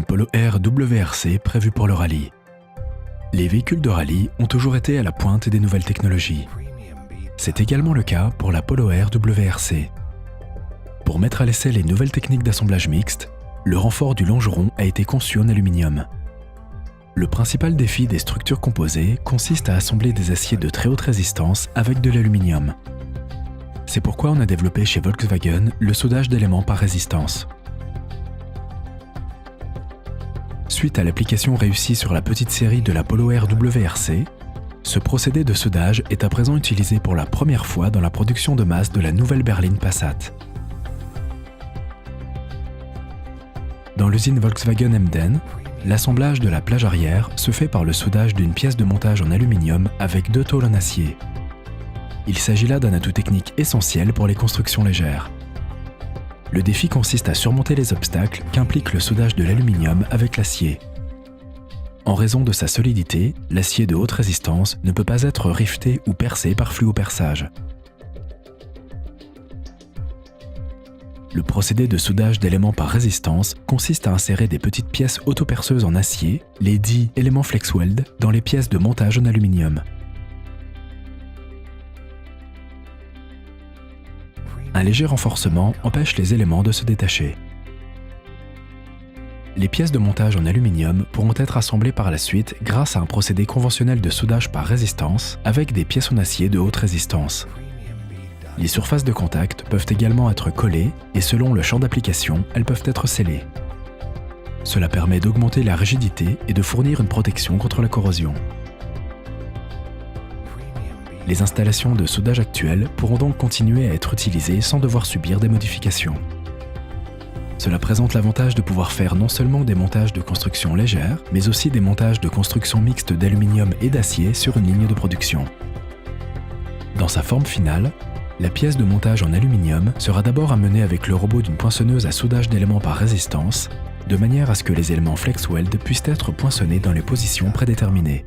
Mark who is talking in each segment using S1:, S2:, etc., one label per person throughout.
S1: Polo Air WRC prévue pour le rallye. Les véhicules de rallye ont toujours été à la pointe des nouvelles technologies. C'est également le cas pour la Polo Air WRC. Pour mettre à l'essai les nouvelles techniques d'assemblage mixte, le renfort du longeron a été conçu en aluminium. Le principal défi des structures composées consiste à assembler des aciers de très haute résistance avec de l'aluminium. C'est pourquoi on a développé chez Volkswagen le soudage d'éléments par résistance. Suite à l'application réussie sur la petite série de la Polo Air WRC, ce procédé de soudage est à présent utilisé pour la première fois dans la production de masse de la nouvelle berline Passat. Dans l'usine Volkswagen Emden, l'assemblage de la plage arrière se fait par le soudage d'une pièce de montage en aluminium avec 2 tôles en acier. Il s'agit là d'un atout technique essentiel pour les constructions légères. Le défi consiste à surmonter les obstacles qu'implique le soudage de l'aluminium avec l'acier. En raison de sa solidité, l'acier de haute résistance ne peut pas être rifté ou percé par fluoperçage. Le procédé de soudage d'éléments par résistance consiste à insérer des petites pièces autoperceuses en acier, les dits éléments FlexWeld, dans les pièces de montage en aluminium. Un léger renforcement empêche les éléments de se détacher. Les pièces de montage en aluminium pourront être assemblées par la suite grâce à un procédé conventionnel de soudage par résistance avec des pièces en acier de haute résistance. Les surfaces de contact peuvent également être collées et selon le champ d'application, elles peuvent être scellées. Cela permet d'augmenter la rigidité et de fournir une protection contre la corrosion. Les installations de soudage actuelles pourront donc continuer à être utilisées sans devoir subir des modifications. Cela présente l'avantage de pouvoir faire non seulement des montages de construction légère, mais aussi des montages de construction mixte d'aluminium et d'acier sur une ligne de production. Dans sa forme finale, la pièce de montage en aluminium sera d'abord amenée avec le robot d'une poinçonneuse à soudage d'éléments par résistance, de manière à ce que les éléments FlexWeld puissent être poinçonnés dans les positions prédéterminées.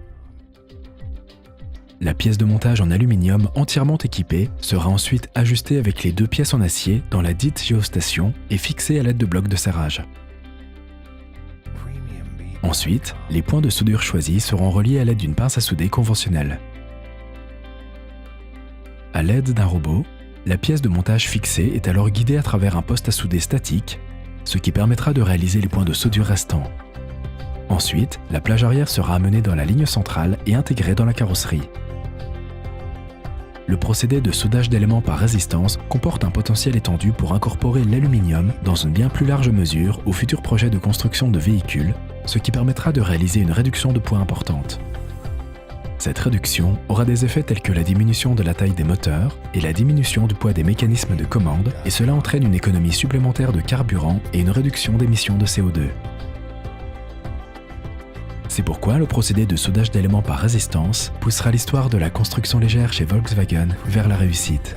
S1: La pièce de montage en aluminium entièrement équipée sera ensuite ajustée avec les 2 pièces en acier dans la dite géostation et fixée à l'aide de blocs de serrage. Ensuite, les points de soudure choisis seront reliés à l'aide d'une pince à souder conventionnelle. À l'aide d'un robot, la pièce de montage fixée est alors guidée à travers un poste à souder statique, ce qui permettra de réaliser les points de soudure restants. Ensuite, la plage arrière sera amenée dans la ligne centrale et intégrée dans la carrosserie. Le procédé de soudage d'éléments par résistance comporte un potentiel étendu pour incorporer l'aluminium dans une bien plus large mesure au futur projet de construction de véhicules, ce qui permettra de réaliser une réduction de poids importante. Cette réduction aura des effets tels que la diminution de la taille des moteurs et la diminution du poids des mécanismes de commande, et cela entraîne une économie supplémentaire de carburant et une réduction d'émissions de CO2. C'est pourquoi le procédé de soudage d'éléments par résistance poussera l'histoire de la construction légère chez Volkswagen vers la réussite.